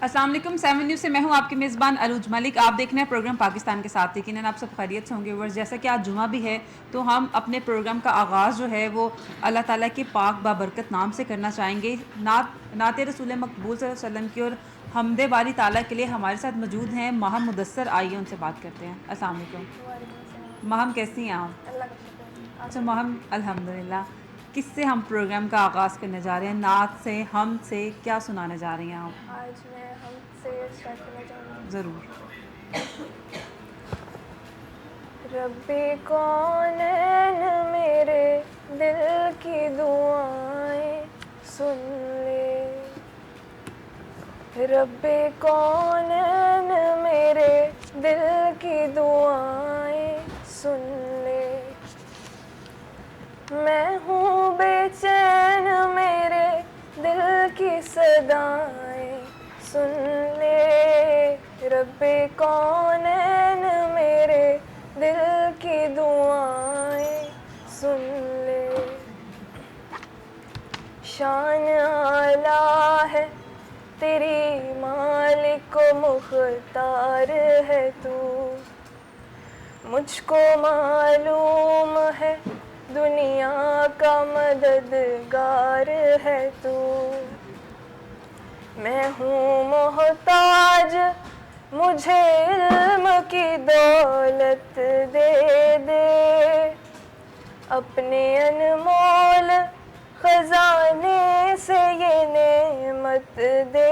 السلام علیکم، 7 نیوز سے میں ہوں آپ کی میزبان عروج ملک. آپ دیکھ رہے ہیں پروگرام پاکستان کے ساتھ. یقیناً آپ سب خیریت سے ہوں گے. جیسا کہ آج جمعہ بھی ہے تو ہم اپنے پروگرام کا آغاز جو ہے وہ اللہ تعالیٰ کے پاک بابرکت نام سے کرنا چاہیں گے. نعت رسول مقبول صلی اللہ علیہ وسلم کی اور حمد باری تعالیٰ کے لیے ہمارے ساتھ موجود ہیں ماہم مدثر. آئیے ان سے بات کرتے ہیں. السلام علیکم. وعلیکم السلام. ماہم کیسی ہیں آپ؟ اللہ کا شکر ہے. آپ اچھا بتائیں. ماہم الحمدللہ. کس سے ہم پروگرام کا آغاز کرنے جا رہے ہیں؟ نعت سے، حمد سے، کیا سنانے جا رہی ہیں آپ؟ آج میں ہم سے اسٹارٹ کرنا چاہوں گی. ضرور. رب کونین میرے دل کی دعائیں سن لے. رب کونین میرے دل کی دعائیں سن لے. میں ہوں بے چین میرے دل کی صدائیں سن لے. رب کونین میرے دل کی دعائیں سن لے. شان اعلیٰ ہے تیری مالک و مختار ہے تو. مجھ کو معلوم ہے دنیا کا مددگار ہے تو. میں ہوں محتاج مجھے علم کی دولت دے دے. اپنے انمول خزانے سے یہ نعمت دے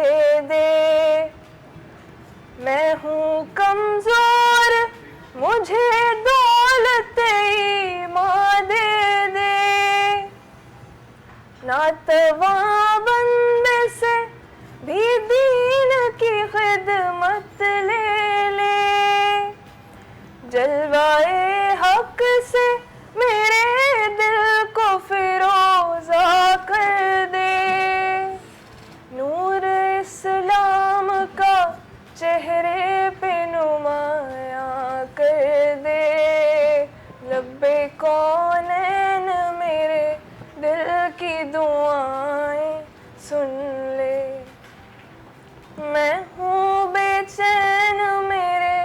دے. میں ہوں کمزور مجھے دولت ایمان دے دے. ناتواں بندے سے بھی دین کی خدمت لے لے. جلوائے حق سے میرے دل کو فیروزہ کر دے. نور اسلام کا چہرے پہ نمایاں کر دے. رب کونین میرے دل کی دعائیں سن لے. میں ہوں بے چین میرے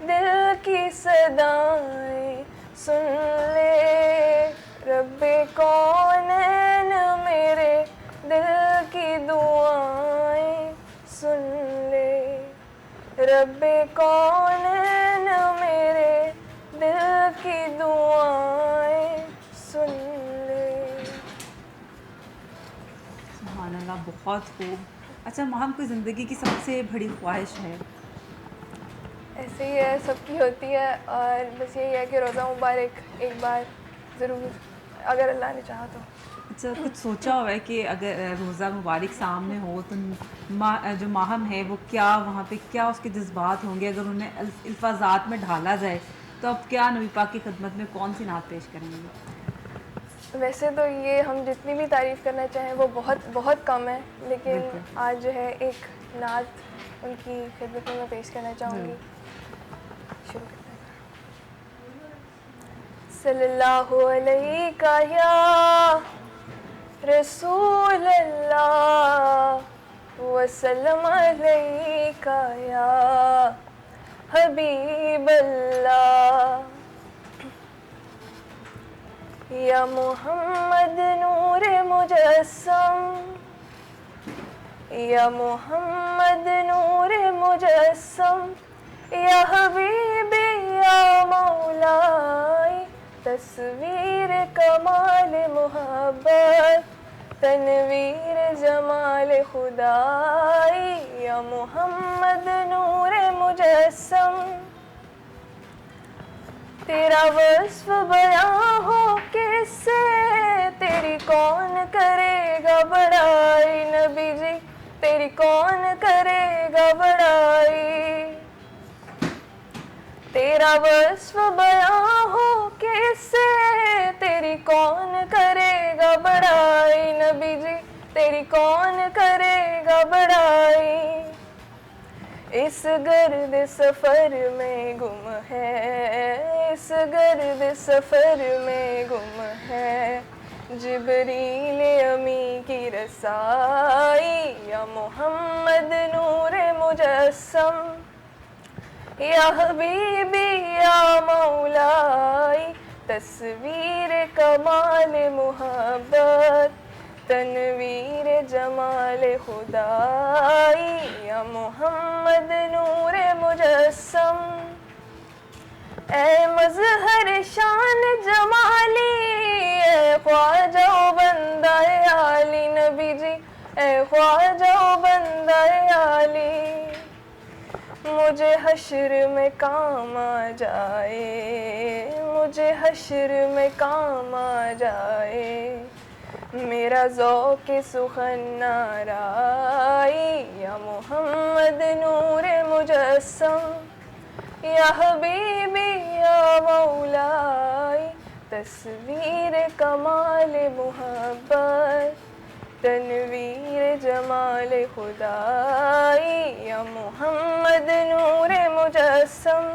دل کی صدائیں سن لے. رب کونین میرے دل کی دعائیں سن لے. رب کونین میرے دل کی دعائیں سن لے. سبحان اللہ، بہت خوب. اچھا ماہم، کوئی زندگی کی سب سے بڑی خواہش ہے؟ ایسے ہی ہے، سب کی ہوتی ہے، اور بس یہی ہے کہ روزہ مبارک ایک بار ضرور اگر اللہ نے چاہا تو. اچھا، کچھ سوچا ہوا ہے کہ اگر روزہ مبارک سامنے ہو تو جو ماہم ہے وہ کیا وہاں پہ کیا اس کے جذبات ہوں گے؟ اگر انہیں الفاظات میں ڈھالا جائے تو اب کیا نبی پاک کی خدمت میں کون سی نعت پیش کریں گے؟ ویسے تو یہ ہم جتنی بھی تعریف کرنا چاہیں وہ بہت بہت کم ہے، لیکن بالکل آج جو ہے ایک نعت ان کی خدمت میں پیش کرنا چاہوں گی. شروع کرتے ہیں. صلی اللہ علیہ یا رسول اللہ وسلم علیہ یا حبیب اللہ. یا محمد نور مجسم، یا محمد نور مجسم، یا حبیبی یا مولائی. تصویر کمال محبت، تنویر جمال خدائی. یا محمد نور مجسم، تیرا وصف بیاں ہو کس سے، تیری کون کرے گا بڑائی. نبی جی تیری کون کرے گا بڑائی. تیرا وصف بیاں ہو کس سے، تیری کون کرے گا بڑائی. نبی جی تیری کون کرے گا بڑائی. اس گرد سفر میں گم ہے، اس گرد سفر میں گم ہے، جبریل امی کی رسائی. یا محمد نور مجسم یا حبیبی یا مولائی تصویر کمال محبت تنویر جمال خدائی یا محمد نور مجسم اے مظہر شان جمالی اے خواجہ و بندہ عالی نبی جی اے خواجہ و بندہ عالی مجھے حشر میں کام آ جائے مجھے حشر میں کام آ جائے میرا ذوق سخن نارائی یا محمد نور مجسم یا حبیبی یا مولائی تصویر کمال محبت تنویر جمال خدائی یا محمد نور مجسم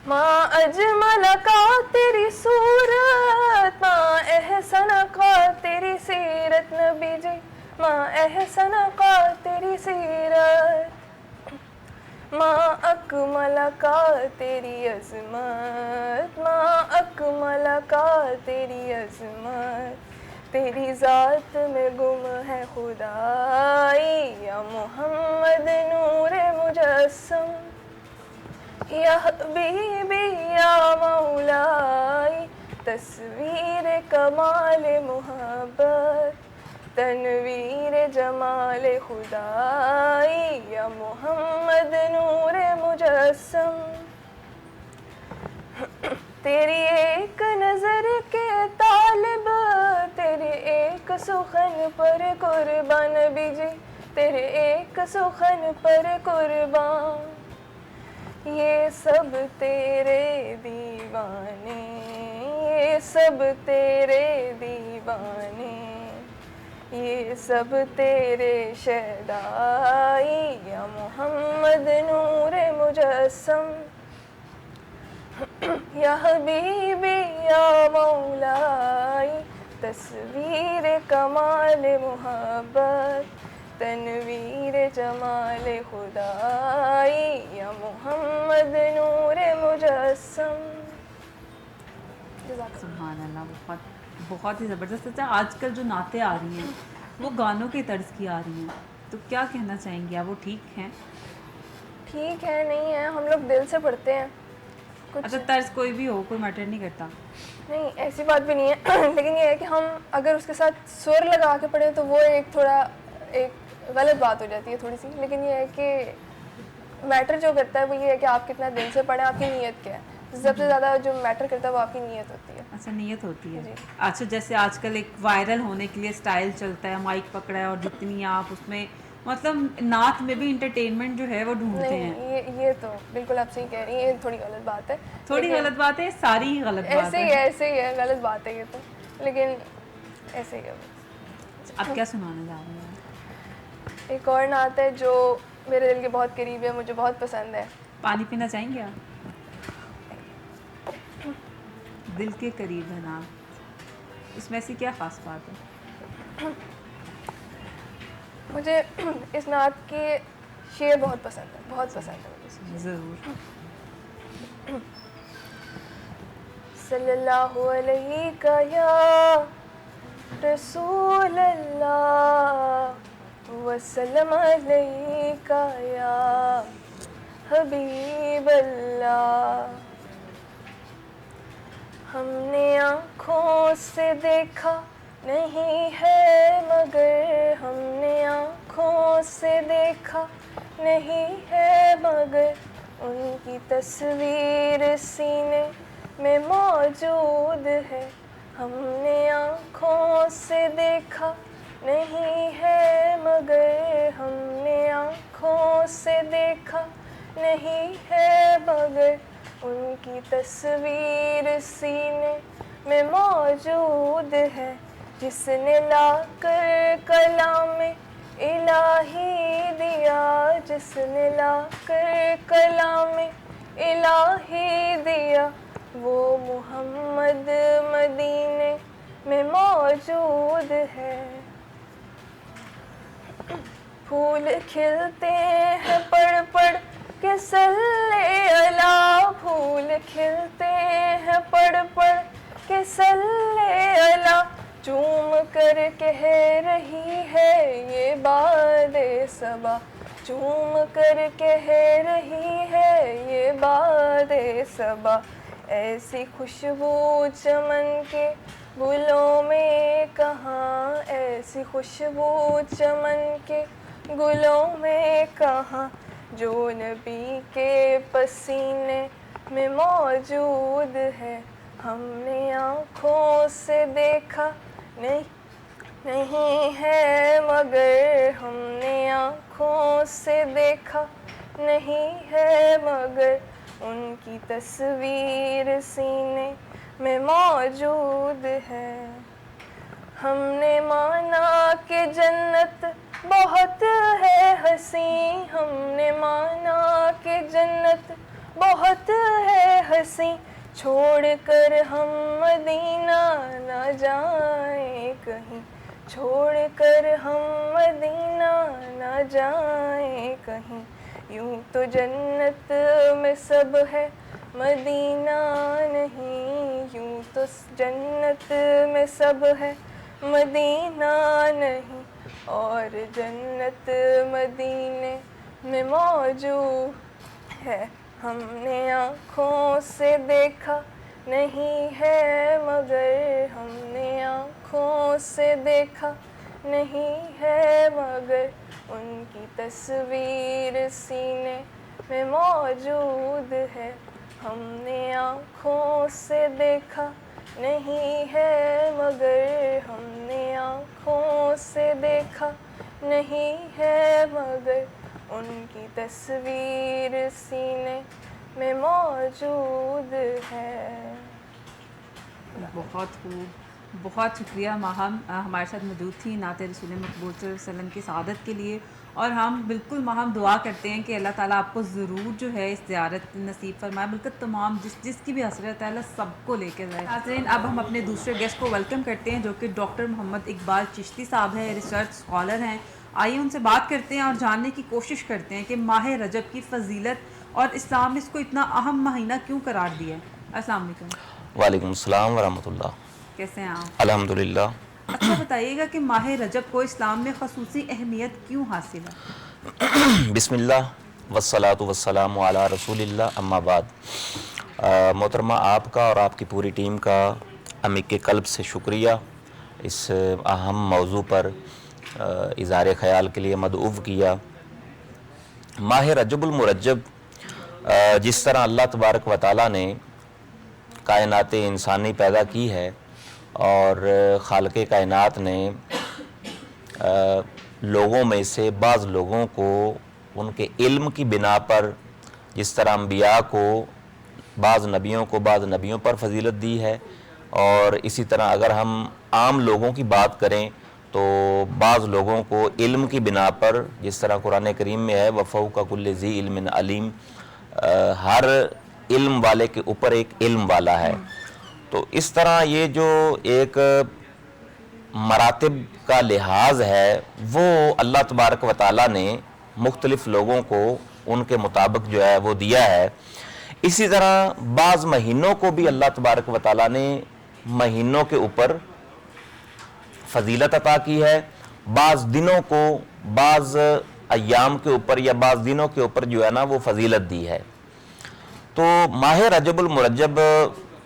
ماں اجمل کا تیری صورت ماں احسن کا تیری سیرت نبی جی ماں احسن کا تیری سیرت ماں اکمل کا تیری عظمت ماں اکمل کا تیری عظمت تیری ذات میں گم ہے خدائی یا محمد نور مجسم یا حبیبی یا مولائی تصویر کمال محبت تنویر جمال خدائی یا محمد نور مجسم تیری ایک نظر کے طالب تیرے ایک سخن پر قربان نبی جی تیرے ایک سخن پر قربان یہ سب تیرے دیوانے یہ سب تیرے دیوانے یہ سب تیرے شہدائی یا محمد نور مجسم یا حبیبی یا مولائی تصویر کمال محبت تنویر جمال خدائی یا محمد نور مجسم سبحان اللہ، بہت بہت ہی زبردست. اچھا، آج کل جو نعتیں آ رہی ہیں وہ گانوں کی طرز کی آ رہی ہیں، تو کیا کہنا چاہیں گے آپ؟ وہ ٹھیک ہیں؟ ٹھیک ہے نہیں ہے، ہم لوگ دل سے پڑھتے ہیں. اچھا، طرز کوئی بھی ہو، کوئی میٹر نہیں کرتا. نہیں ایسی بات بھی نہیں ہے لیکن یہ ہے کہ ہم اگر اس کے ساتھ سر لگا کے پڑھیں تو وہ ایک تھوڑا ایک غلط بات ہو جاتی ہے تھوڑی سی. لیکن یہ ہے کہ میٹر جو کرتا ہے وہ یہ ہے کہ آپ کتنا دل سے پڑھیں، آپ کی نیت کیا ہے. سب سے زیادہ جو میٹر کرتا ہے وہ آپ کی نیت ہوتی ہے. اچھا، نیت ہوتی ہے. جی. اچھا، جیسے آج کل ایک وائرل ہونے کے لیے اسٹائل چلتا ہے، مائک پکڑا ہے اور جتنی آپ اس میں مطلب نعت میں بھی انٹرٹینمنٹ جو ہے وہ ڈھونڈتے ہیں. نہیں یہ تو بالکل آپ صحیح کہہ رہی ہیں، یہ تھوڑی غلط بات ہے. تھوڑی غلط بات ہے، ساری ہی غلط بات ہے. ایسے ہی ہے، غلط بات ہے یہ تو، لیکن ایسے ہی ہے. آپ کیا سنانے جا رہے ہیں؟ ایک اور نعت ہے جو میرے دل کے بہت قریب ہے، مجھے بہت پسند ہے. پانی پینا چاہیں گے آپ؟ دل کے قریب ہے نعت، اس میں ایسی کیا خاص بات ہے؟ مجھے اس نعت کے شعر بہت پسند ہے، بہت پسند ہے مجھے. ضرور. صلی اللہ علیہ کا یا رسول اللہ وسلم علیہ کا یا حبیب اللہ. ہم نے آنکھوں سے دیکھا نہیں ہے مگر ہم نے آنکھوں سے دیکھا نہیں ہے مگر ان کی تصویر سینے میں موجود ہے. ہم نے آنکھوں سے دیکھا نہیں ہے مگر ہم نے آنکھوں سے دیکھا نہیں ہے مگر ان کی تصویر سینے میں موجود ہے. جس نے لا کر کلام الہی دیا جس نے لا کر کلام الہی دیا وہ محمد مدینے میں موجود ہے. پھول کھلتے ہیں پڑھ پڑھ کے صلی اللہ، پھول کھلتے ہیں پڑھ پڑھ کے صلی اللہ، چوم کر کہہ رہی ہے یہ باد صبا، چوم کر کہہ رہی ہے یہ باد صبا، ایسی خوشبو چمن کے گلوں میں کہاں، ایسی خوشبو چمن کے گلوں میں کہاں، جو نبی کے پسینے میں موجود ہے، ہم نے آنکھوں سے دیکھا نہیں ہے مگر، ہم نے آنکھوں سے دیکھا نہیں ہے مگر، ان کی تصویر سینے میں موجود ہے، ہم نے مانا کہ جنت بہت ہے حسین، ہم نے مانا کہ جنت بہت ہے حسین، چھوڑ کر ہم مدینہ نہ جائیں کہیں، چھوڑ کر ہم مدینہ نہ جائیں کہیں، یوں تو جنت میں سب ہے مدینہ نہیں، یوں تو جنت میں سب ہے مدینہ نہیں، اور جنت مدینے میں موجود ہے، ہم نے آنکھوں سے دیکھا نہیں ہے مگر، ہم نے آنکھوں سے دیکھا نہیں ہے مگر، ان کی تصویر سینے میں موجود ہے، ہم نے آنکھوں سے دیکھا نہیں ہے مگر، ہم نے آنکھوں سے دیکھا نہیں ہے مگر، ان کی تصویر سینے میں موجود ہے۔ بہت خوب، بہت شکریہ ماہم، ہمارے ساتھ موجود تھی نعت رسول مقبول صلی اللہ علیہ وسلم کی سعادت کے لیے، اور ہم بالکل ماہم دعا کرتے ہیں کہ اللہ تعالیٰ آپ کو ضرور جو ہے اس زیارت نصیب فرمائے، بلکہ تمام جس کی بھی حسرت ہے اللہ سب کو لے کے جائے۔ ناظرین، اب ہم اپنے دوسرے گیسٹ کو ویلکم کرتے ہیں جو کہ ڈاکٹر محمد اقبال چشتی صاحب ہیں، ریسرچ اسکالر ہیں۔ آئیے ان سے بات کرتے ہیں اور جاننے کی کوشش کرتے ہیں کہ ماہ رجب کی فضیلت اور اسلام نے اس کو اتنا اہم مہینہ کیوں قرار دیا ہے۔ السلام علیکم۔ وعلیکم السلام ورحمۃ اللہ۔ کیسے ہیں آپ؟ الحمدللہ۔ اچھا بتائیے گا کہ ماہ رجب کو اسلام میں خصوصی اہمیت کیوں حاصل ہے؟ بسم اللہ والصلاۃ والسلام علی رسول اللہ، اما بعد۔ محترمہ، آپ کا اور آپ کی پوری ٹیم کا عمیق قلب سے شکریہ، اس اہم موضوع پر اظہار خیال کے لیے مدعو کیا۔ ماہ رجب المرجب، جس طرح اللہ تبارک و تعالیٰ نے کائنات انسانی پیدا کی ہے اور خالق کائنات نے لوگوں میں سے بعض لوگوں کو ان کے علم کی بنا پر، جس طرح انبیاء کو بعض نبیوں پر فضیلت دی ہے، اور اسی طرح اگر ہم عام لوگوں کی بات کریں تو بعض لوگوں کو علم کی بنا پر، جس طرح قرآن کریم میں ہے وَفَوْقَ كُلِّ ذِي عِلْمٍ عَلِيمٍ، ہر علم والے کے اوپر ایک علم والا ہے۔ تو اس طرح یہ جو ایک مراتب کا لحاظ ہے وہ اللہ تبارک و تعالیٰ نے مختلف لوگوں کو ان کے مطابق جو ہے وہ دیا ہے۔ اسی طرح بعض مہینوں کو بھی اللہ تبارک و تعالیٰ نے مہینوں کے اوپر فضیلت عطا کی ہے، بعض دنوں کو بعض ایام کے اوپر یا بعض دنوں کے اوپر جو ہے نا وہ فضیلت دی ہے۔ تو ماہ رجب المرجب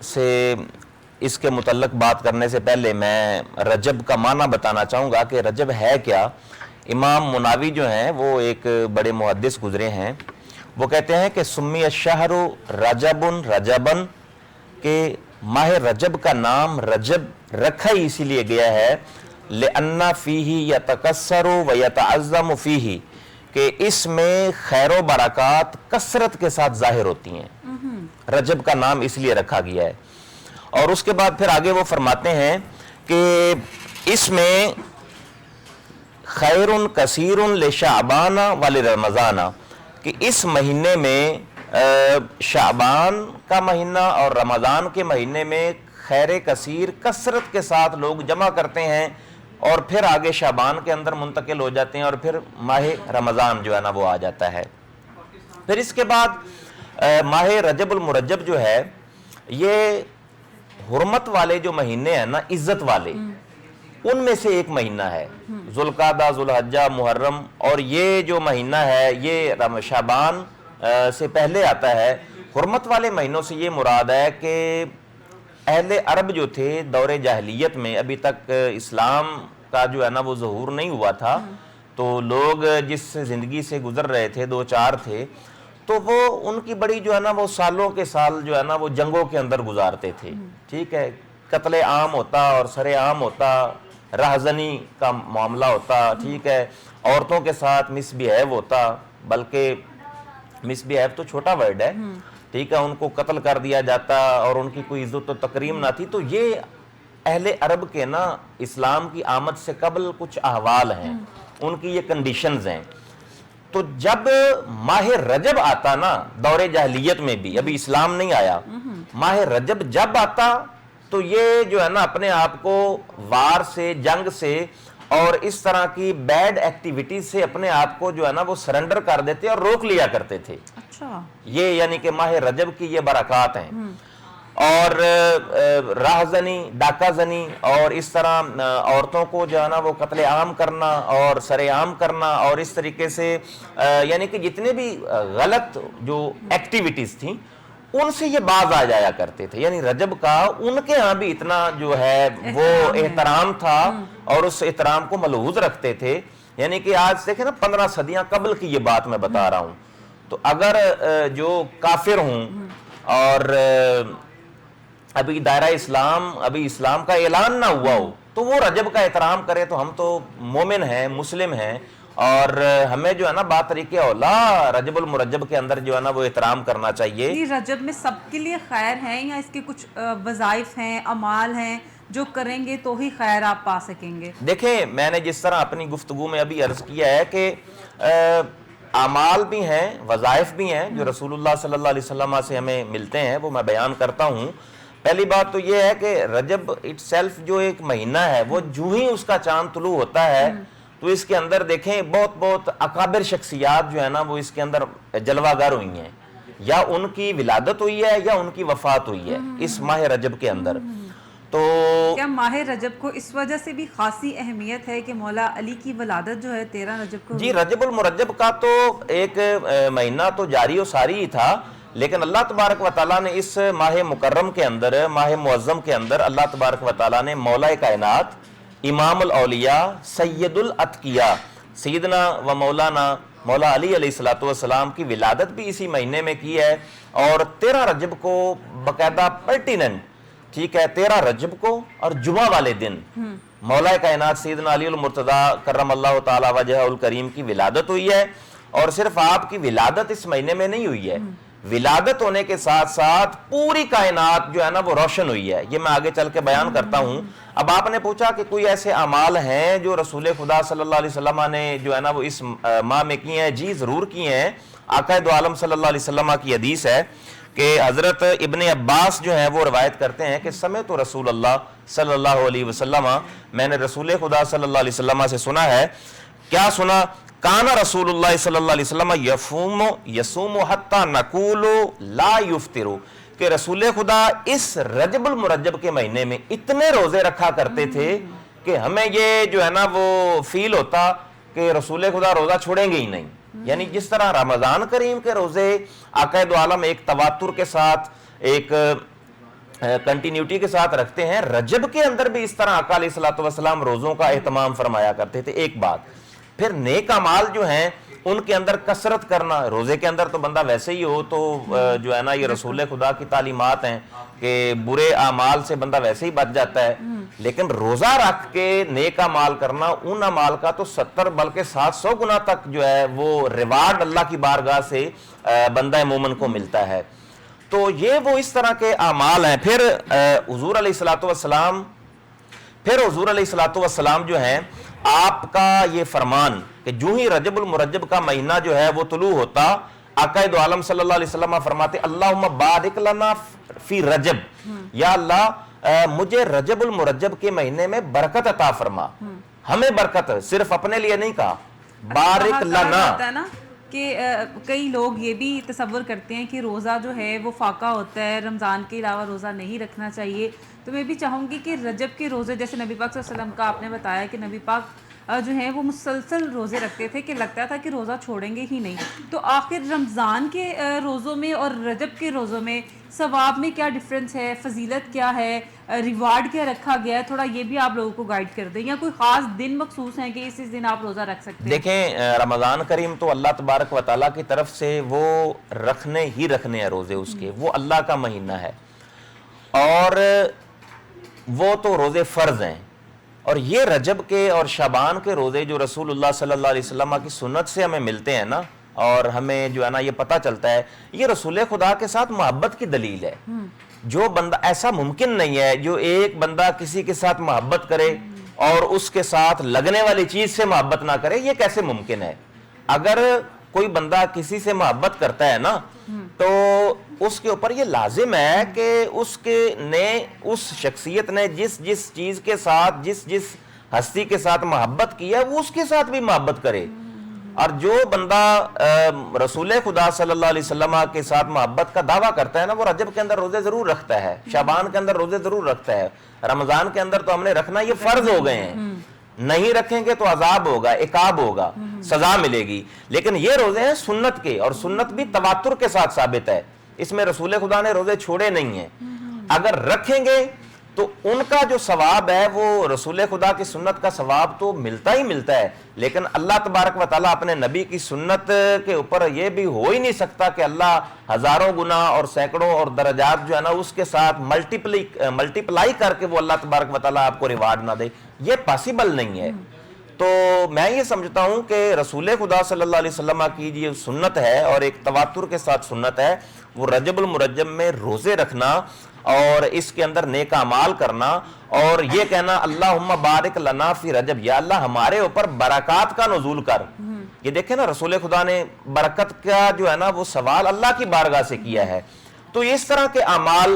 سے اس کے متعلق بات کرنے سے پہلے میں رجب کا معنی بتانا چاہوں گا کہ رجب ہے کیا۔ امام مناوی جو ہیں وہ ایک بڑے محدث گزرے ہیں، وہ کہتے ہیں کہ سمی الشہر رجب رجبن، کہ ماہ رجب کا نام رجب رکھا ہی اسی لیے گیا ہے لأن فیہ یتکسر و یتعظم فیہ، کہ اس میں خیر و برکات کثرت کے ساتھ ظاہر ہوتی ہیں۔ رجب کا نام اس لیے رکھا گیا ہے۔ اور اس کے بعد پھر آگے وہ فرماتے ہیں کہ اس میں خیر کثیر لشعبان ولرمضان، کہ اس مہینے میں شعبان کا مہینہ اور رمضان کے مہینے میں خیر کثیر کثرت کے ساتھ لوگ جمع کرتے ہیں اور پھر آگے شعبان کے اندر منتقل ہو جاتے ہیں اور پھر ماہ رمضان جو ہے نا وہ آ جاتا ہے. پھر اس کے بعد ماہ رجب المرجب جو ہے یہ حرمت والے جو مہینے ہیں نا، عزت والے، ان میں سے ایک مہینہ ہے. ذوالقعدہ، ذوالحجہ، محرم، اور یہ جو مہینہ ہے یہ شعبان سے پہلے آتا ہے. حرمت والے مہینوں سے یہ مراد ہے کہ اہل عرب جو تھے دور جاہلیت میں، ابھی تک اسلام کا جو ہے نا وہ ظہور نہیں ہوا تھا، تو لوگ جس زندگی سے گزر رہے تھے، دو چار تھے، تو وہ ان کی بڑی جو ہے نا وہ سالوں کے سال جو ہے نا وہ جنگوں کے اندر گزارتے تھے. ٹھیک ہے، قتل عام ہوتا اور سر عام ہوتا، رہزنی کا معاملہ ہوتا. ٹھیک ہے، عورتوں کے ساتھ مس بیہیو ہوتا، بلکہ مس بیہیو تو چھوٹا ورڈ ہے. ٹھیک ہے، ان کو قتل کر دیا جاتا اور ان کی کوئی عزت و تکریم نہ تھی. تو یہ اہل عرب کے نا اسلام کی آمد سے قبل کچھ احوال ہیں، ان کی یہ کنڈیشنز ہیں. تو جب ماہ رجب آتا نا، دور جاہلیت میں بھی ابھی اسلام نہیں آیا، ماہ رجب جب آتا تو یہ جو ہے نا اپنے آپ کو وار سے، جنگ سے اور اس طرح کی بیڈ ایکٹیویٹیز سے اپنے آپ کو جو ہے نا وہ سرنڈر کر دیتے اور روک لیا کرتے تھے. اچھا، یہ یعنی کہ ماہ رجب کی یہ برکات ہیں. اور راہ زنی، ڈاکہ زنی اور اس طرح عورتوں کو جو ہے نا وہ قتل عام کرنا اور سر عام کرنا اور اس طریقے سے یعنی کہ جتنے بھی غلط جو ایکٹیویٹیز تھیں ان سے یہ باز آ جایا کرتے تھے. یعنی رجب کا ان کے ہاں بھی اتنا جو ہے وہ احترام تھا اور اس احترام کو ملحوظ رکھتے تھے. یعنی کہ آج دیکھیں نا 15 صدیاں قبل کی یہ بات میں بتا رہا ہوں. تو اگر جو کافر ہوں اور ابھی دائرہ اسلام، ابھی اسلام کا اعلان نہ ہوا ہو، تو وہ رجب کا احترام کرے تو ہم تو مومن ہیں، مسلم ہیں، اور ہمیں جو ہے نا با طریقے اولا رجب المرجب کے اندر جو ہے نا وہ احترام کرنا چاہیے. یہ رجب میں سب کے لیے خیر ہے یا اس کے کچھ وظائف ہیں، اعمال ہیں جو کریں گے تو ہی خیر آپ پا سکیں گے؟ دیکھیں، میں نے جس طرح اپنی گفتگو میں ابھی عرض کیا ہے کہ اعمال بھی ہیں، وظائف بھی ہیں جو رسول اللہ صلی اللہ علیہ وسلم سے ہمیں ملتے ہیں، وہ میں بیان کرتا ہوں. پہلی بات تو یہ ہے کہ رجب اٹ سیلف جو ایک مہینہ ہے، وہ جو ہی اس کا چاند طلوع ہوتا ہے تو اس کے اندر دیکھیں بہت بہت اکابر شخصیات جو ہے نا وہ اس کے اندر جلوہ گر ہوئی ہیں، یا ان کی ولادت ہوئی ہے یا ان کی وفات ہوئی ہے اس ماہ رجب کے اندر. تو کیا ماہ رجب کو اس وجہ سے بھی خاصی اہمیت ہے کہ مولا علی کی ولادت جو ہے 13 رجب کو؟ جی، رجب المرجب کا تو ایک مہینہ تو جاری و ساری ہی تھا، لیکن اللہ تبارک و تعالیٰ نے اس ماہ مکرم کے اندر، ماہ معظم کے اندر اللہ تبارک و تعالیٰ نے مولا کائنات، امام الاولیاء، سید الاتقیاء، سیدنا و مولانا مولا علی علیہ السلام کی ولادت بھی اسی مہینے میں کی ہے. اور 13 رجب کو باقاعدہ پرٹیننٹ، ٹھیک ہے، 13 رجب کو اور جمعہ والے دن مولا کائنات سیدنا علی المرتضیٰ کرم اللہ تعالی وجہ الکریم کی ولادت ہوئی ہے. اور صرف آپ کی ولادت اس مہینے میں نہیں ہوئی ہے، ولادت ہونے کے ساتھ ساتھ پوری کائنات جو ہے نا وہ روشن ہوئی ہے. یہ میں آگے چل کے بیان کرتا ہوں. اب آپ نے پوچھا کہ کوئی ایسے اعمال ہیں جو رسول خدا صلی اللہ علیہ وسلم نے جو ہے نا وہ اس ماہ میں کیے ہیں؟ جی ضرور کیے ہیں. آقا دو عالم صلی اللہ علیہ وسلم کی حدیث ہے کہ حضرت ابن عباس جو ہیں وہ روایت کرتے ہیں کہ سمعت رسول اللہ صلی اللہ علیہ وسلم، میں نے رسول خدا صلی اللہ علیہ وسلم سے سنا ہے. کیا سنا؟ کان رسول اللہ صلی اللہ علیہ وسلم یصوم حتی نقول لا یفطر، کہ رسول خدا اس رجب المرجب کے مہینے میں اتنے روزے رکھا کرتے تھے کہ ہمیں یہ جو ہے نا وہ فیل ہوتا کہ رسول خدا روزہ چھوڑیں گے ہی نہیں. یعنی جس طرح رمضان کریم کے روزے آقا دو عالم ایک تواتر کے ساتھ، ایک کنٹینیوٹی کے ساتھ رکھتے ہیں، رجب کے اندر بھی اس طرح آقا علیہ السلام روزوں کا اہتمام فرمایا کرتے تھے. ایک بات. پھر نیک اعمال جو ہیں ان کے اندر کثرت کرنا. روزے کے اندر تو بندہ ویسے ہی ہو تو جو ہے نا یہ رسول خدا کی تعلیمات ہیں کہ برے اعمال سے بندہ ویسے ہی بچ جاتا ہے، لیکن روزہ رکھ کے نیک اعمال کرنا، ان اعمال کا تو 70 بلکہ 700 گنا تک جو ہے وہ ریوارڈ اللہ کی بارگاہ سے بندہ مومن کو ملتا ہے. تو یہ وہ اس طرح کے اعمال ہیں. پھر حضور علیہ الصلوۃ جو ہیں، آپ کا یہ فرمان کہ جو ہی رجب المرجب کا مہینہ جو ہے وہ طلوع ہوتا، آقا دو عالم صلی اللہ علیہ وسلم فرماتے اللہم بارک لنا فی رجب، یا اللہ مجھے رجب المرجب کے مہینے میں برکت عطا فرما. ہمیں برکت صرف اپنے لیے نہیں کہا، بارک کہا لنا. جاتا ہے نا کہ کئی لوگ یہ بھی تصور کرتے ہیں کہ روزہ جو ہے وہ فاقہ ہوتا ہے، رمضان کے علاوہ روزہ نہیں رکھنا چاہیے. تو میں بھی چاہوں گی کہ رجب کے روزے، جیسے نبی پاک صلی اللہ علیہ وسلم کا آپ نے بتایا کہ نبی پاک جو ہیں وہ مسلسل روزے رکھتے تھے کہ لگتا تھا کہ روزہ چھوڑیں گے ہی نہیں. تو آخر رمضان کے روزوں میں اور رجب کے روزوں میں ثواب میں کیا ڈفرینس ہے، فضیلت کیا ہے، ریوارڈ کیا رکھا گیا ہے؟ تھوڑا یہ بھی آپ لوگوں کو گائیڈ کر دیں، یا کوئی خاص دن مخصوص ہیں کہ اس دن آپ روزہ رکھ سکتے ہیں؟ دیکھیں رمضان کریم تو اللہ تبارک و تعالیٰ کی طرف سے وہ رکھنے ہیں روزے اس کے، وہ اللہ کا مہینہ ہے اور وہ تو روزے فرض ہیں. اور یہ رجب کے اور شعبان کے روزے جو رسول اللہ صلی اللہ علیہ وسلم کی سنت سے ہمیں ملتے ہیں نا، اور ہمیں جو ہے نا یہ پتہ چلتا ہے، یہ رسول خدا کے ساتھ محبت کی دلیل ہے. جو بندہ، ایسا ممکن نہیں ہے جو ایک بندہ کسی کے ساتھ محبت کرے اور اس کے ساتھ لگنے والی چیز سے محبت نہ کرے. یہ کیسے ممکن ہے؟ اگر کوئی بندہ کسی سے محبت کرتا ہے نا تو اس کے اوپر یہ لازم ہے کہ اس شخصیت نے جس چیز کے ساتھ، جس ہستی کے ساتھ محبت کی ہے وہ اس کے ساتھ بھی محبت کرے. اور جو بندہ رسول خدا صلی اللہ علیہ وسلم کے ساتھ محبت کا دعویٰ کرتا ہے نا، وہ رجب کے اندر روزے ضرور رکھتا ہے، شعبان کے اندر روزے ضرور رکھتا ہے. رمضان کے اندر تو ہم نے رکھنا، یہ فرض ہو گئے ہیں. نہیں رکھیں گے تو عذاب ہوگا، عقاب ہوگا، سزا ملے گی. لیکن یہ روزے ہیں سنت کے، اور سنت بھی تواتر کے ساتھ ثابت ہے. اس میں رسول خدا نے روزے چھوڑے نہیں ہیں. اگر رکھیں گے تو ان کا جو ثواب ہے وہ رسول خدا کی سنت کا ثواب تو ملتا ہی ملتا ہے. لیکن اللہ تبارک و تعالیٰ اپنے نبی کی سنت کے اوپر یہ بھی ہو ہی نہیں سکتا کہ اللہ ہزاروں گنا اور سینکڑوں اور درجات جو ہے نا اس کے ساتھ ملٹیپلائی کر کے وہ اللہ تبارک و تعالیٰ آپ کو ریوارڈ نہ دے. یہ پاسبل نہیں ہے. تو میں یہ سمجھتا ہوں کہ رسول خدا صلی اللہ علیہ وسلم کی جو سنت ہے اور ایک تواتر کے ساتھ سنت ہے، وہ رجب المرجب میں روزے رکھنا اور اس کے اندر نیک اعمال کرنا اور یہ کہنا اللہم بارک لنا فی رجب، یا اللہ ہمارے اوپر برکات کا نزول کر. یہ دیکھیں نا رسول خدا نے برکت کا جو ہے نا وہ سوال اللہ کی بارگاہ سے کیا ہے. تو اس طرح کے اعمال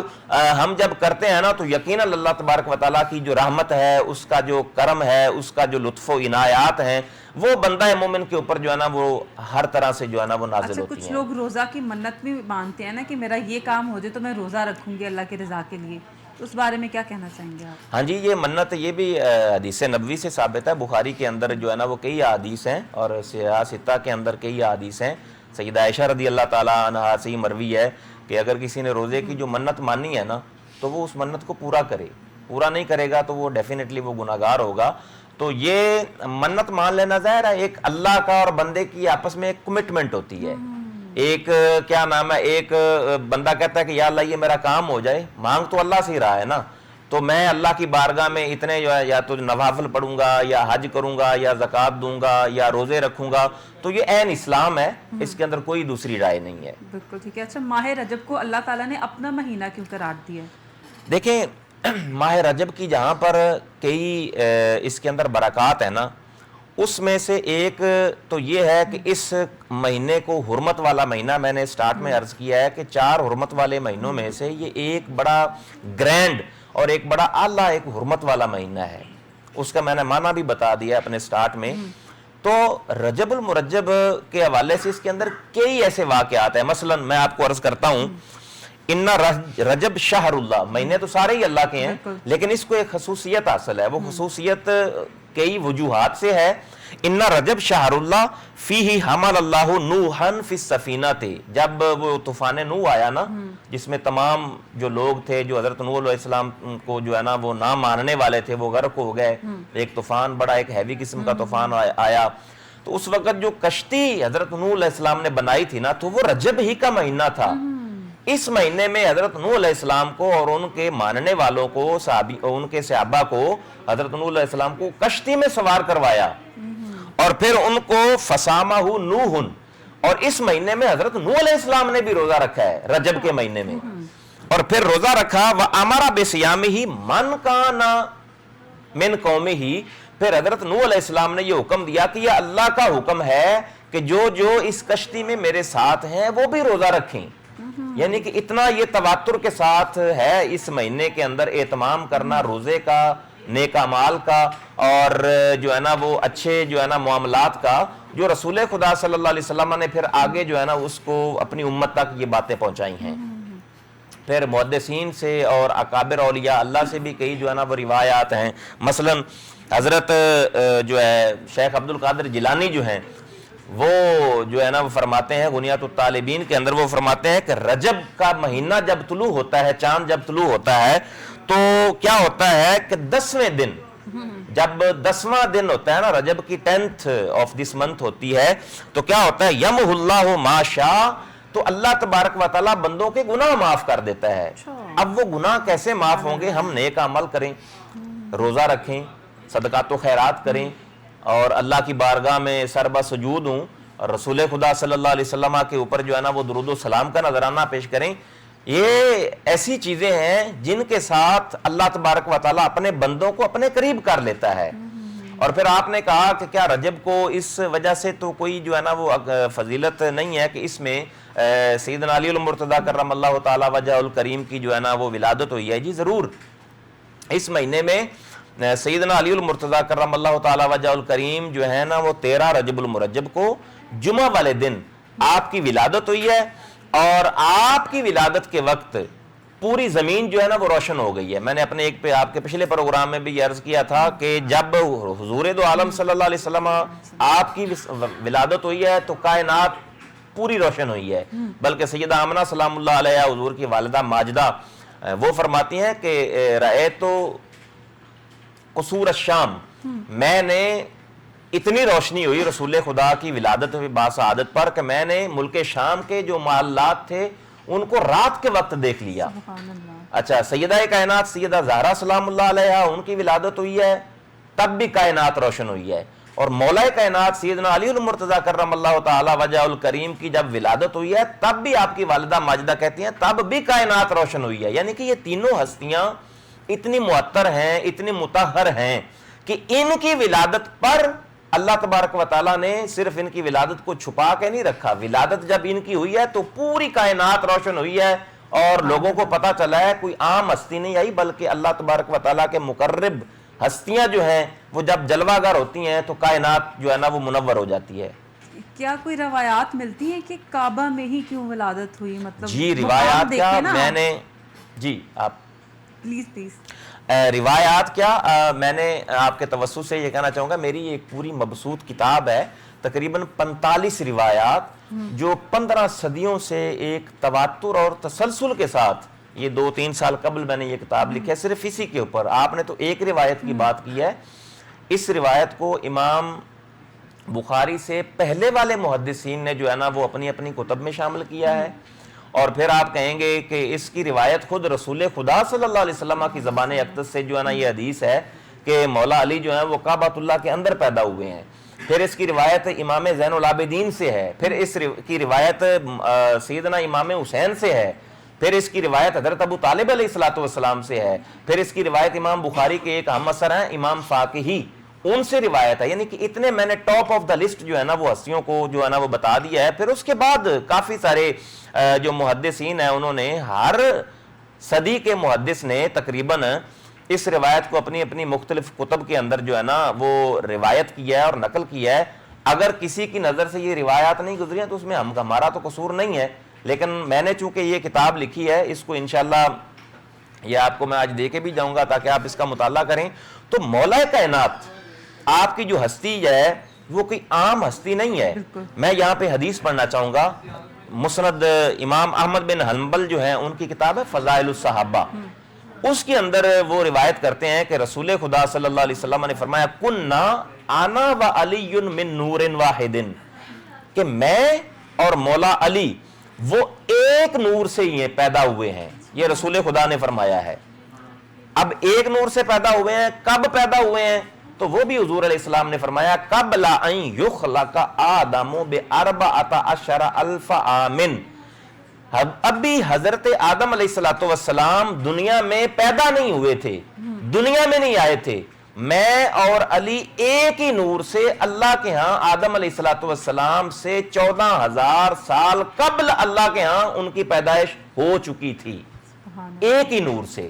ہم جب کرتے ہیں نا تو یقیناً اللہ تبارک و تعالیٰ کی جو رحمت ہے، اس کا جو کرم ہے، اس کا جو لطف و عنایات ہیں، وہ بندہ مومن کے اوپر جو ہے نا وہ ہر طرح سے جو ہے نا وہ نازل ہوتی ہیں. کچھ لوگ روزہ کی منت بھی مانتے ہیں نا کہ میرا یہ کام ہو جائے تو میں روزہ رکھوں گی اللہ کی رضا کے لیے. اس بارے میں کیا کہنا چاہیں گے آپ؟ ہاں جی، یہ منت یہ بھی حدیث نبوی سے ثابت ہے. بخاری کے اندر جو ہے نا وہ کئی احادیث ہیں اور سیاہ ستہ کے اندر کئی احادیث ہیں. سیدہ عائشہ رضی اللہ تعالیٰ عنہا سے مروی ہے کہ اگر کسی نے روزے کی جو منت مانی ہے نا تو وہ اس منت کو پورا کرے. پورا نہیں کرے گا تو وہ ڈیفینیٹلی وہ گناہگار ہوگا. تو یہ منت مان لینا ظاہر ہے ایک اللہ کا اور بندے کی آپس میں ایک کمٹمنٹ ہوتی ہے. ایک کیا نام ہے، ایک بندہ کہتا ہے کہ یا اللہ یہ میرا کام ہو جائے، مانگ تو اللہ سے ہی رہا ہے نا، تو میں اللہ کی بارگاہ میں اتنے جو ہے یا تو نوافل پڑھوں گا یا حج کروں گا یا زکوٰۃ دوں گا یا روزے رکھوں گا. تو یہ عین اسلام ہے، اس کے اندر کوئی دوسری رائے نہیں ہے. بالکل ٹھیک ہے. اچھا، ماہ رجب کو اللہ تعالیٰ نے اپنا مہینہ کیوں قرار دیا؟ دیکھیں ماہ رجب کی جہاں پر کئی اس کے اندر برکات ہیں نا، اس میں سے ایک تو یہ ہے کہ اس مہینے کو حرمت والا مہینہ، میں نے سٹارٹ میں عرض کیا ہے کہ 4 حرمت والے مہینوں میں سے یہ ایک بڑا گرینڈ اور ایک بڑا اعلیٰ ایک حرمت والا مہینہ ہے. اس کا میں نے معنی بھی بتا دیا اپنے سٹارٹ میں. تو رجب المرجب کے حوالے سے اس کے اندر کئی ایسے واقعات ہیں. مثلا میں آپ کو عرض کرتا ہوں، ان رجب شہر اللہ، مہینے تو سارے ہی اللہ کے ہیں لیکن اس کو ایک خصوصیت حاصل ہے. وہ خصوصیت کئی وجوہات سے ہے. ان رجب شہر اللہ فیہ حمل اللہ نوحا فی السفینہ تھے. جب وہ طوفان نوح آیا نا، جس میں تمام جو لوگ تھے جو حضرت نوح علیہ السلام کو جو ہے نا وہ نہ ماننے والے تھے وہ غرق ہو گئے. ایک طوفان، بڑا ایک ہیوی قسم کا طوفان آیا. تو اس وقت جو کشتی حضرت نوح علیہ السلام نے بنائی تھی نا تو وہ رجب ہی کا مہینہ تھا. اس مہینے میں حضرت نوح علیہ السلام کو اور ان کے ماننے والوں کو، ان کے صحابہ کو، حضرت نوح علیہ السلام کو کشتی میں سوار کروایا اور پھر ان کو فصامہ نوح، اور اس مہینے میں حضرت نوح علیہ السلام نے بھی روزہ رکھا ہے رجب کے مہینے میں. اور پھر روزہ رکھا وَأَمَرَ بِصِيَامِهِ مَنْ كَانَ مِنْ قَوْمِهِ. پھر حضرت نوح علیہ السلام نے یہ حکم دیا کہ یہ اللہ کا حکم ہے کہ جو اس کشتی میں میرے ساتھ ہیں وہ بھی روزہ رکھیں. یعنی کہ اتنا یہ تواتر کے ساتھ ہے اس مہینے کے اندر اہتمام کرنا روزے کا نیک اعمال کا اور جو ہے نا وہ اچھے جو ہے نا معاملات کا، جو رسول خدا صلی اللہ علیہ وسلم نے پھر آگے جو ہے نا اس کو اپنی امت تک یہ باتیں پہنچائی ہیں۔ پھر محدثین سے اور اکابر اولیاء اللہ سے بھی کئی جو ہے نا وہ روایات ہیں، مثلا حضرت جو ہے شیخ عبد القادر جیلانی جو ہیں وہ جو ہے نا وہ فرماتے ہیں غنیات الطالبین کے اندر، وہ فرماتے ہیں کہ رجب کا مہینہ جب طلوع ہوتا ہے، چاند جب طلوع ہوتا ہے تو کیا ہوتا ہے کہ 10ویں دن، جب 10واں دن ہوتا ہے نا، رجب کی 10th آف دس منتھ ہوتی ہے، تو کیا ہوتا ہے یمحو اللہ ما شاء، تو اللہ تبارک و تعالیٰ بندوں کے گناہ معاف کر دیتا ہے۔ اب وہ گناہ کیسے معاف ہوں گے؟ ہم نیک عمل کریں، روزہ رکھیں، صدقات و خیرات کریں، اور اللہ کی بارگاہ میں سر بسجود ہوں، اور رسول خدا صلی اللہ علیہ وسلم کے اوپر جو ہے نا وہ درود و سلام کا نذرانہ پیش کریں۔ یہ ایسی چیزیں ہیں جن کے ساتھ اللہ تبارک و تعالیٰ اپنے بندوں کو اپنے قریب کر لیتا ہے۔ اور پھر آپ نے کہا کہ کیا رجب کو اس وجہ سے تو کوئی جو ہے نا وہ فضیلت نہیں ہے کہ اس میں سیدنا علی المرتضیٰ کرم اللہ تعالیٰ وجہ الکریم کی جو ہے نا وہ ولادت ہوئی ہے؟ جی ضرور، اس مہینے میں سیدنا علی المرتضیٰ کرم اللہ تعالیٰ وجہ الکریم جو ہے نا وہ 13 رجب المرجب کو جمعہ والے دن آپ کی ولادت ہوئی ہے، اور آپ کی ولادت کے وقت پوری زمین جو ہے نا وہ روشن ہو گئی ہے۔ میں نے اپنے ایک پہ آپ کے پچھلے پروگرام میں بھی یہ عرض کیا تھا کہ جب حضور دو عالم صلی اللہ علیہ وسلم آپ کی ولادت ہوئی ہے تو کائنات پوری روشن ہوئی ہے، بلکہ سیدہ آمنہ سلام اللہ علیہ حضور کی والدہ ماجدہ وہ فرماتی ہیں کہ رأیت قصور الشام، میں نے اتنی روشنی ہوئی رسول خدا کی ولادت باسعادت پر کہ میں نے ملک شام کے جو محلات تھے ان کو رات کے وقت دیکھ لیا۔ اچھا، سیدہ کائنات سیدہ زہرا سلام اللہ علیہ ان کی ولادت ہوئی ہے، تب بھی کائنات روشن ہوئی ہے، اور مولا کائنات سیدنا علی المرتضیٰ کرم اللہ تعالی وجہ الکریم کی جب ولادت ہوئی ہے تب بھی آپ کی والدہ ماجدہ کہتی ہیں تب بھی کائنات روشن ہوئی ہے۔ یعنی کہ یہ تینوں ہستیاں اتنی معطر ہیں، اتنی مطہر ہیں کہ ان کی ولادت پر اللہ تبارک و تعالیٰ نے صرف ان کی ولادت کو چھپا کے نہیں رکھا، ولادت جب ان کی ہوئی ہے تو پوری کائنات روشن ہوئی ہے، اور لوگوں کو پتا چلا ہے کوئی عام ہستی نہیں آئی بلکہ اللہ تبارک و تعالیٰ کے مقرب ہستیاں جو ہیں وہ جب جلوہ گر ہوتی ہیں تو کائنات جو ہے نا وہ منور ہو جاتی ہے۔ کیا کوئی روایات ملتی ہیں کہ کعبہ میں ہی کیوں ولادت ہوئی؟ مطلب جی روایات کیا، میں نے جی آپ پلیز روایات کیا، میں نے آپ کے توسط سے یہ کہنا چاہوں گا، میری ایک پوری مبسوط کتاب ہے، تقریباً 45 روایات جو 15 صدیوں سے ایک تواتر اور تسلسل کے ساتھ، یہ 2-3 سال قبل میں نے یہ کتاب لکھی ہے صرف اسی کے اوپر۔ آپ نے تو ایک روایت کی بات کی ہے، اس روایت کو امام بخاری سے پہلے والے محدثین نے جو ہے نا وہ اپنی اپنی کتب میں شامل کیا ہے، اور پھر آپ کہیں گے کہ اس کی روایت خود رسول خدا صلی اللہ علیہ وسلم کی زبان اقدس سے جو ہے نا یہ حدیث ہے کہ مولا علی جو ہیں وہ کعبۃ اللہ کے اندر پیدا ہوئے ہیں۔ پھر اس کی روایت امام زین العابدین سے ہے، پھر اس کی روایت سیدنا امام حسین سے ہے، پھر اس کی روایت حضرت ابو طالب علیہ السلام سے ہے، پھر اس کی روایت امام بخاری کے ایک ہم عصر ہیں امام فاقہی، ان سے روایت ہے۔ یعنی کہ اتنے میں نے ٹاپ آف دا لسٹ جو ہے نا وہ ہستیوں کو جو ہے نا وہ بتا دیا ہے۔ پھر اس کے بعد کافی سارے جو محدثین ہیں انہوں نے، ہر صدی کے محدث نے تقریباً اس روایت کو اپنی اپنی مختلف کتب کے اندر جو ہے نا وہ روایت کیا ہے اور نقل کیا ہے۔ اگر کسی کی نظر سے یہ روایات نہیں گزری ہیں تو اس میں ہمارا تو قصور نہیں ہے، لیکن میں نے چونکہ یہ کتاب لکھی ہے اس کو انشاءاللہ یہ آپ کو میں آج دے کے بھی جاؤں گا تاکہ آپ اس کا مطالعہ کریں۔ تو مولا کائنات آپ کی جو ہستی ہے وہ کوئی عام ہستی نہیں ہے۔ میں یہاں پہ حدیث پڑھنا چاہوں گا، مسند امام احمد بن حنبل جو ہیں ان کی کتاب ہے فضائل الصحابہ، اس کے اندر وہ روایت کرتے ہیں کہ رسول خدا صلی اللہ علیہ وسلم نے فرمایا کننا انا و علی من نور واحد، کہ میں اور مولا علی وہ ایک نور سے ہی پیدا ہوئے ہیں، یہ رسول خدا نے فرمایا ہے۔ اب ایک نور سے پیدا ہوئے ہیں، کب پیدا ہوئے ہیں؟ تو وہ بھی حضور علیہ السلام نے فرمایا قبل ان یخلق آدم باربعۃ عشر الف عام، ابھی حضرت آدم علیہ السلام دنیا میں پیدا نہیں ہوئے تھے، دنیا میں نہیں آئے تھے، میں اور علی ایک ہی نور سے اللہ کے ہاں آدم علیہ السلام سے 14,000 سال قبل اللہ کے ہاں ان کی پیدائش ہو چکی تھی، ایک ہی نور سے۔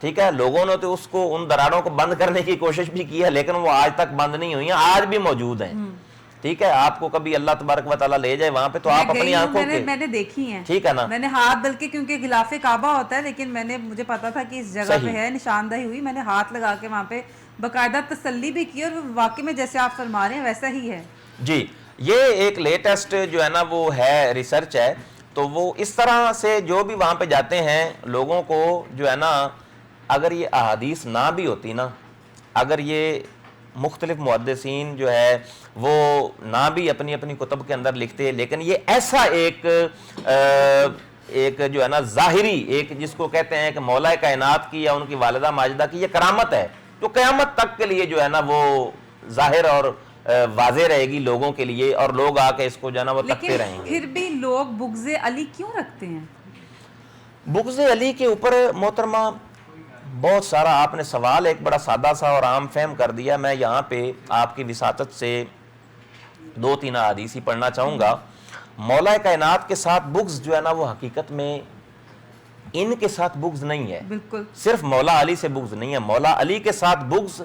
ٹھیک ہے، لوگوں نے تو اس کو ان دراڑوں کو بند کرنے کی کوشش بھی کی ہے لیکن وہ آج تک بند نہیں ہوئی ہیں، آج بھی موجود ہیں. ٹھیک ہے، آپ کو کبھی اللہ تبارک و تعالیٰ لے جائے وہاں پہ تو آپ اپنی آنکھوں کے میں نے دیکھی ہیں، ٹھیک ہے نا، میں نے ہاتھ، بلکہ کیونکہ غلاف کعبہ ہوتا ہے لیکن مجھے پتا تھا کہ اس جگہ پہ ہے، نشاندہی ہوئی، میں نے ہاتھ لگا کے وہاں پہ باقاعدہ تسلی بھی کی اور واقعی میں جیسے آپ فرما رہے ہیں ویسا ہی ہے. جی یہ ایک لیٹسٹ جو ہے نا وہ ہے ریسرچ ہے، تو وہ اس طرح سے جو بھی وہاں پہ جاتے ہیں لوگوں کو جو ہے نا، اگر یہ احادیث نہ بھی ہوتی نا، اگر یہ مختلف محدثین جو ہے وہ نہ بھی اپنی اپنی کتب کے اندر لکھتے، لیکن یہ ایسا ایک جو ہے نا ظاہری ایک جس کو کہتے ہیں کہ مولا کائنات کی یا ان کی والدہ ماجدہ کی یہ کرامت ہے، تو قیامت تک کے لیے جو ہے نا وہ ظاہر اور واضح رہے گی لوگوں کے لیے، اور لوگ آ کے اس کو جو ہے نا وہ تکتے رہیں گے. پھر بھی لوگ بغض علی کیوں رکھتے ہیں؟ بغض علی کے اوپر محترمہ بہت سارا آپ نے سوال ایک بڑا سادہ سا اور عام فہم کر دیا. میں یہاں پہ آپ کی وساطت سے 2-3 احادیث ہی پڑھنا چاہوں گا. مولا کائنات کے ساتھ بغض جو ہے نا وہ حقیقت میں ان کے ساتھ بغض نہیں ہے، بالکل صرف مولا علی سے بغض نہیں ہے، مولا علی کے ساتھ بغض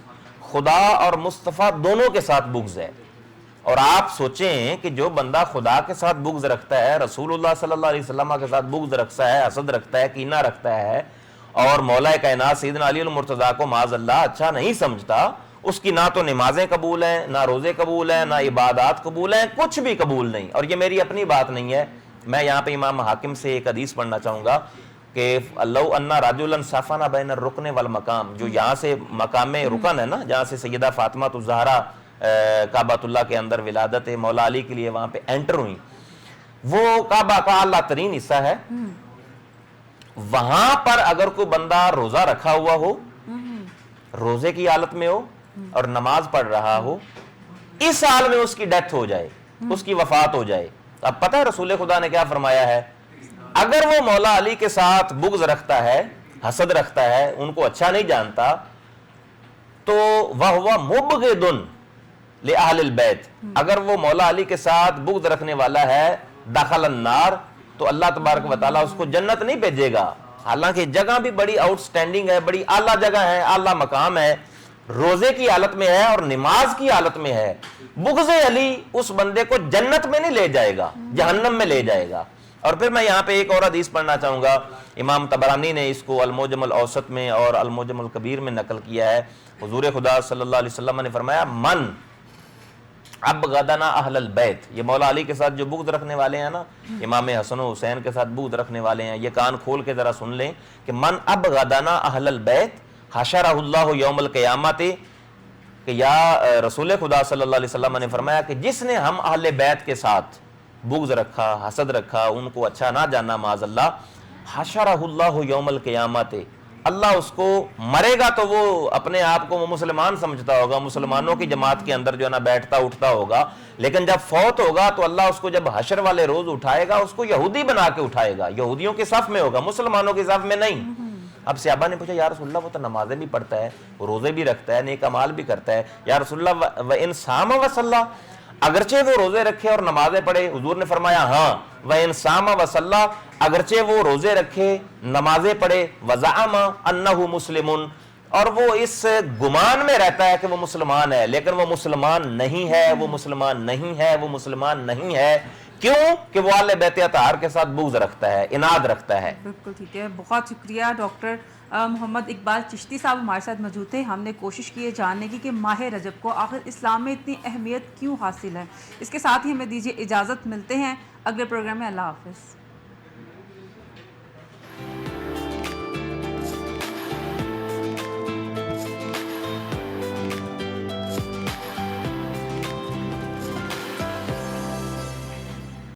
خدا اور مصطفیٰ دونوں کے ساتھ بغض ہے. اور آپ سوچیں کہ جو بندہ خدا کے ساتھ بغض رکھتا ہے، رسول اللہ صلی اللہ علیہ وسلم کے ساتھ بغض رکھتا ہے، حسد رکھتا ہے، کینہ رکھتا ہے، اور مولا کائنات سیدنا علی المرتضیٰ کو معاذ اللہ اچھا نہیں سمجھتا، اس کی نہ تو نمازیں قبول ہیں، نہ روزے قبول ہیں، نہ عبادات قبول ہیں، کچھ بھی قبول نہیں. اور یہ میری اپنی بات نہیں ہے، میں یہاں پہ امام حاکم سے ایک حدیث پڑھنا چاہوں گا کہ لو ان رجلا صفن بین الرکن والمقام، جو یہاں سے مقام رکن ہے نا، جہاں سے سیدہ فاطمہ الزہرا کعبۃ اللہ کے اندر ولادت مولا علی کے لیے وہاں پہ انٹر ہوئی، وہ کعبہ کا اعلیٰ ترین حصہ ہے. وہاں پر اگر کوئی بندہ روزہ رکھا ہوا ہو، روزے کی حالت میں ہو اور نماز پڑھ رہا ہو، اس حال میں اس کی ڈیتھ ہو جائے، اس کی وفات ہو جائے، اب پتہ ہے رسول خدا نے کیا فرمایا ہے؟ اگر وہ مولا علی کے ساتھ بغض رکھتا ہے، حسد رکھتا ہے، ان کو اچھا نہیں جانتا، تو وَهُوَ مُبْغِضٌ لِأَهْلِ الْبَيْتِ، اگر وہ مولا علی کے ساتھ بغض رکھنے والا ہے، دخل النار، تو اللہ تبارک و تعالیٰ اس کو جنت نہیں بھیجے گا. حالانکہ جگہ بھی بڑی آؤٹ سٹینڈنگ ہے، بڑی اعلیٰ جگہ ہے، اعلیٰ مقام ہے، روزے کی حالت میں ہے اور نماز کی حالت میں ہے. بغض علی اس بندے کو جنت میں نہیں لے جائے گا، جہنم میں لے جائے گا. اور پھر میں یہاں پہ ایک اور حدیث پڑھنا چاہوں گا، امام طبرانی نے اس کو المعجم الاوسط میں اور المعجم الکبیر میں نقل کیا ہے. حضور خدا صلی اللہ علیہ وسلم نے فرمایا من ابغضنا اہل البیت، یہ مولا علی کے ساتھ جو بغض رکھنے والے ہیں نا، امام حسن و حسین کے ساتھ بغض رکھنے والے ہیں، یہ کان کھول کے ذرا سن لیں کہ من ابغضنا اہل البیت حشرہ اللہ یوم القیامت، کہ یا رسول خدا صلی اللہ علیہ وسلم نے فرمایا کہ جس نے ہم اہل بیت کے ساتھ بغض رکھا، حسد رکھا، ان کو اچھا نہ جانا معاذ اللہ، حشرہ اللہ یوم القیامت، اللہ اس کو مرے گا تو وہ اپنے آپ کو وہ مسلمان سمجھتا ہوگا، مسلمانوں کی جماعت کے اندر جو ہے نا بیٹھتا اٹھتا ہوگا، لیکن جب فوت ہوگا تو اللہ اس کو جب حشر والے روز اٹھائے گا، اس کو یہودی بنا کے اٹھائے گا، یہودیوں کے صف میں ہوگا، مسلمانوں کے صف میں نہیں. اب صحابہ نے پوچھا یا رسول اللہ وہ تو نمازیں بھی پڑھتا ہے، روزے بھی رکھتا ہے، نیک اعمال بھی کرتا ہے، یا رسول اللہ وَإِن صَامَ وَصَلَّى، اگرچہ وہ روزے رکھے اور نمازیں پڑھے، حضور نے فرمایا ہاں وَإِن صَامَ وَصَلَّى، اگرچہ وہ روزے رکھے نمازیں پڑھے، وَزَعَمَ أَنَّهُ مُسْلِمٌ، اور وہ اس گمان میں رہتا ہے کہ وہ مسلمان ہے، لیکن وہ مسلمان نہیں ہے، وہ مسلمان نہیں ہے، وہ مسلمان نہیں ہے. کیوں؟ کہ وہ اہل بیت اطہار کے ساتھ بغض رکھتا ہے، اناد رکھتا ہے. بالکل ٹھیک ہے، بہت شکریہ ڈاکٹر محمد اقبال چشتی صاحب ہمارے ساتھ موجود تھے. ہم نے کوشش کی ہے جاننے کی کہ ماہ رجب کو آخر اسلام میں اتنی اہمیت کیوں حاصل ہے. اس کے ساتھ ہی ہمیں دیجیے اجازت، ملتے ہیں اگلے پروگرام میں. اللہ حافظ.